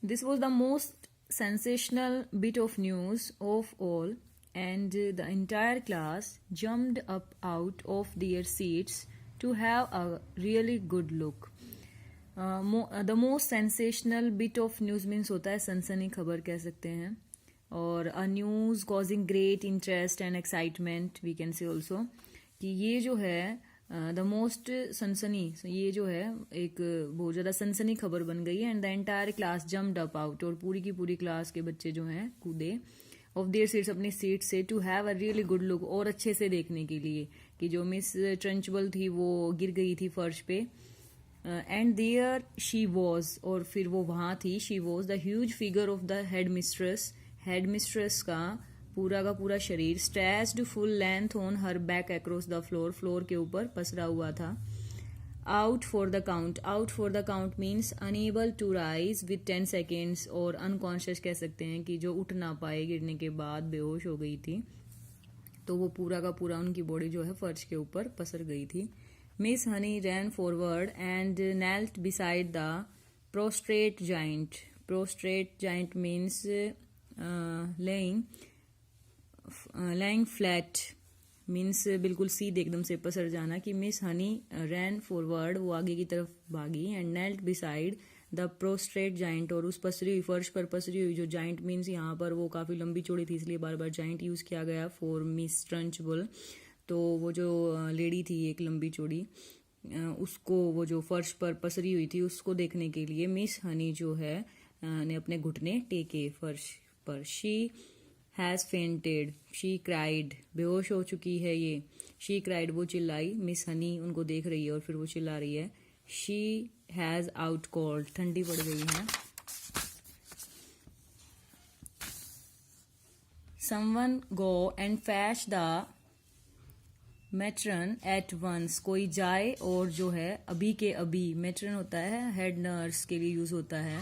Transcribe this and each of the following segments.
This was the most sensational bit of news of all, and the entire class jumped up out of their seats to have a really good look. The most sensational bit of news means होता है सनसनी खबर कह सकते हैं, और a news causing great interest and excitement we can say also, कि ये जो है द मोस्ट सनसनी, ये जो है एक बहुत ज़्यादा सनसनी खबर बन गई है. And the entire class jumped up out, और पूरी की पूरी क्लास के बच्चे जो हैं कूदे ऑफ देयर सीट्स, अपनी सीट से, to have a really good look, और अच्छे से देखने के लिए कि जो मिस ट्रंचबल थी वो गिर गई थी फर्श पे. एंड देयर शी वॉज, और फिर वो वहाँ थी. She was the huge figure of the headmistress का पूरा शरीर stretched full length on her back across the floor के ऊपर पसरा हुआ था. Out for the count means unable to rise with 10 seconds, और अनकॉन्शियस कह सकते हैं कि जो उठ ना पाए, गिरने के बाद बेहोश हो गई थी, तो वो पूरा का पूरा उनकी बॉडी जो है फर्श के ऊपर पसर गई थी. Miss Honey ran forward and knelt beside the prostrate giant means laying flat means बिल्कुल सीधे एकदम से पसर जाना. कि मिस हनी रैन फॉरवर्ड, वो आगे की तरफ भागी, and knelt beside the prostate giant, और उस पसरी हुई फर्श पर पसरी हुई जो जाइंट मीन्स यहाँ पर वो काफ़ी लंबी चौड़ी थी, इसलिए बार बार जाइंट यूज़ किया गया फॉर मिस ट्रंचबल. तो वो जो लेडी थी एक लंबी चौड़ी, उसको वो जो फर्श पर पसरी हुई थी उसको देखने के लिए मिस हनी जो है ने अपने घुटने टेके फर्श पर. She has fainted, she cried, बेहोश हो चुकी है ये. शी क्राइड, वो चिल्लाई. मिस हनी उनको देख रही है और फिर वो चिल्ला रही है. शी हैज़ आउट कोल्ड, ठंडी पड़ गई है. Someone go and fetch the matron at once, कोई जाए और जो है अभी के अभी, मेट्रन होता है हेड नर्स के लिए यूज होता है,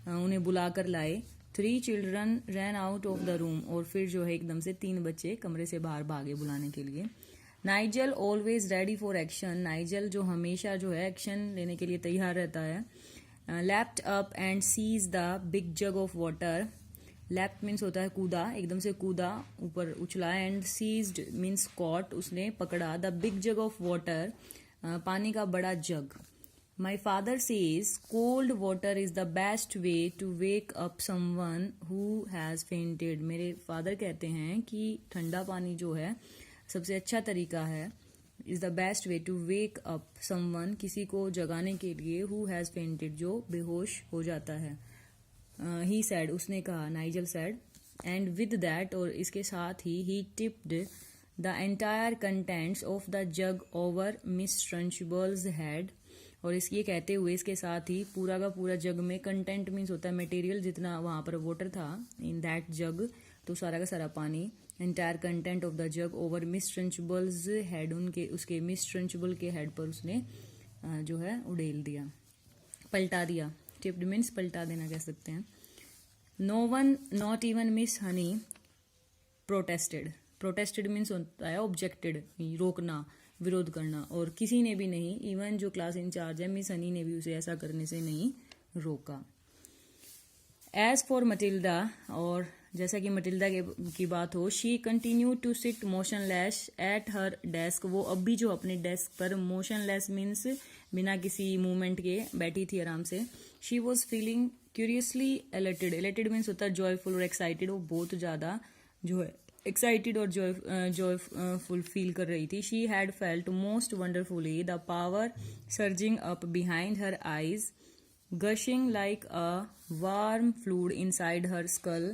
उन्हें बुलाकर लाए. 3 children ran out of the room, और फिर जो है एकदम से 3 बच्चे कमरे से बाहर भागे बुलाने के लिए. Nigel always ready for action, Nigel जो हमेशा जो है एक्शन लेने के लिए तैयार रहता है. Lapped up and seize the big jug of water, lapped means होता है कूदा, एकदम से कूदा, ऊपर उछला. एंड सीज्ड मीन्स कॉट, उसने पकड़ा. The big jug of water, पानी का बड़ा jug. My father says cold water is the best way to wake up someone who has fainted, मेरे फादर कहते हैं कि ठंडा पानी जो है सबसे अच्छा तरीका है, is the best way to wake up someone, किसी को जगाने के लिए, हु हैज फेंटेड, जो बेहोश हो जाता है. ही सैड, उसने कहा, Nigel said. And with that, और इसके साथ ही tipped the entire contents of the jug over Miss Trunchbull's head, और ये कहते हुए इसके साथ ही पूरा का पूरा जग में, कंटेंट मीन्स होता है मटेरियल, जितना वहाँ पर वाटर था इन दैट जग, तो सारा का सारा पानी, entire content of the jug over Miss Trunchbull's head, उसके मिस ट्रंचबल के हेड पर उसने जो है उड़ेल दिया, पलटा दिया. टिप्ड मीन्स पलटा देना कह सकते हैं. No one not even Miss Honey protested means होता है ऑब्जेक्टेड, रोकना, विरोध करना, और किसी ने भी नहीं, इवन जो क्लास इंचार्ज है मिस हनी ने भी उसे ऐसा करने से नहीं रोका. एज फॉर मटिल्डा, और जैसा कि मटिल्डा की बात हो, she continue to sit motionless at her desk, वो अब भी जो अपने डेस्क पर, मोशनलेस मीन्स बिना किसी मूवमेंट के बैठी थी आराम से. She was feeling curiously elated means होता है जॉयफुल और एक्साइटेड, वो बहुत ज़्यादा जो है एक्साइटेड और जॉयफुल फील कर रही थी. She had felt most wonderfully the power surging up behind her eyes, gushing like a warm fluid inside her skull.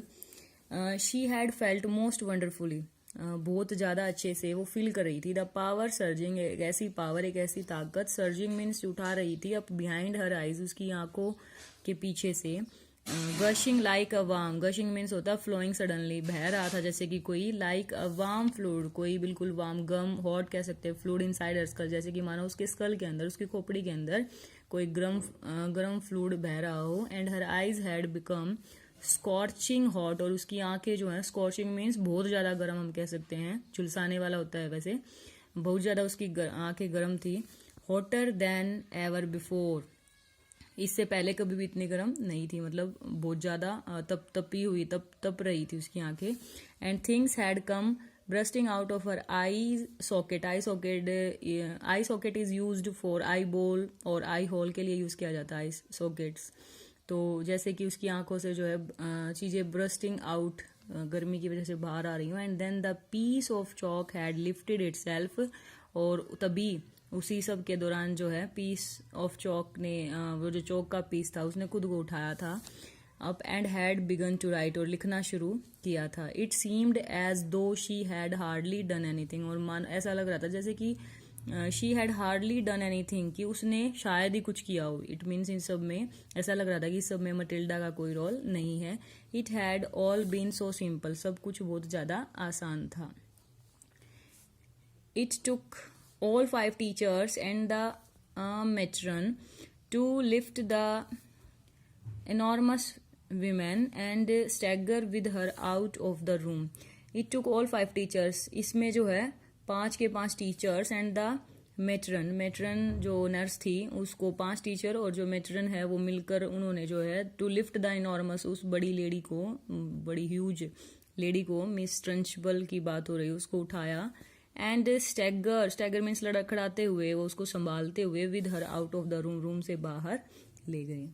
She had felt most wonderfully, बहुत ज़्यादा अच्छे से वो फील कर रही थी. द पावर सर्जिंग, एक ऐसी पावर, एक ऐसी ताकत, सर्जिंग मीन्स उठा रही थी, अप बिहाइंड हर आइज, उसकी आंखों के पीछे से. Gushing like a warm, gushing means होता है फ्लोइंग, सडनली बह रहा था जैसे कि कोई, लाइक अ वार्म फ्लूइड, कोई बिल्कुल वार्म, गम, हॉट कह सकते हैं, फ्लूइड इनसाइड हर स्कल, जैसे कि मानो उसके स्कल के अंदर, उसकी खोपड़ी के अंदर कोई गर्म फ्लूइड बह रहा हो. And her eyes had become scorching hot, और उसकी आंखें जो हैं, स्कॉर्चिंग मीन्स बहुत ज़्यादा गर्म हम कह सकते हैं, झुलसाने वाला होता है वैसे, बहुत ज़्यादा उसकी आंखें गर्म थी. हॉटर देन एवर बिफोर, इससे पहले कभी भी इतनी गर्म नहीं थी, मतलब बहुत ज़्यादा तपी हुई तप रही थी उसकी आंखें. And things had come bursting out of her I socket. I socket is used for eye ball और आई होल के लिए यूज़ किया जाता है आई सॉकेट्स. तो जैसे कि उसकी आंखों से जो है चीज़ें ब्रस्टिंग आउट गर्मी की वजह से बाहर आ रही हूँ. And then the piece of chalk had lifted itself. और तभी उसी सब के दौरान जो है पीस ऑफ चॉक ने वो जो चौक का पीस था उसने खुद को उठाया था up and had begun to write, और लिखना शुरू किया था. It seemed as though she had hardly done anything. और मान ऐसा लग रहा था जैसे कि she had hardly done anything, कि उसने शायद ही कुछ किया हो. इट मीन्स इन सब में ऐसा लग रहा था कि इस सब में मटिल्डा का कोई रोल नहीं है. It had all been so simple. सब कुछ बहुत ज़्यादा आसान था. It took all 5 teachers and the matron to lift the enormous woman and stagger with her out of the room. It took all 5 teachers. इसमें जो है 5 के 5 टीचर्स एंड द मेट्रन जो नर्स थी उसको 5 टीचर और जो मेट्रन है वो मिलकर उन्होंने जो है टू लिफ्ट द इनॉर्मस, उस बड़ी लेडी को, बड़ी ह्यूज लेडी को, मिस ट्रंचबल की बात हो रही है, उसको उठाया. एंड स्टैगर मीन्स लड़खड़ाते हुए, वो उसको संभालते हुए with her out of the room से बाहर ले गए.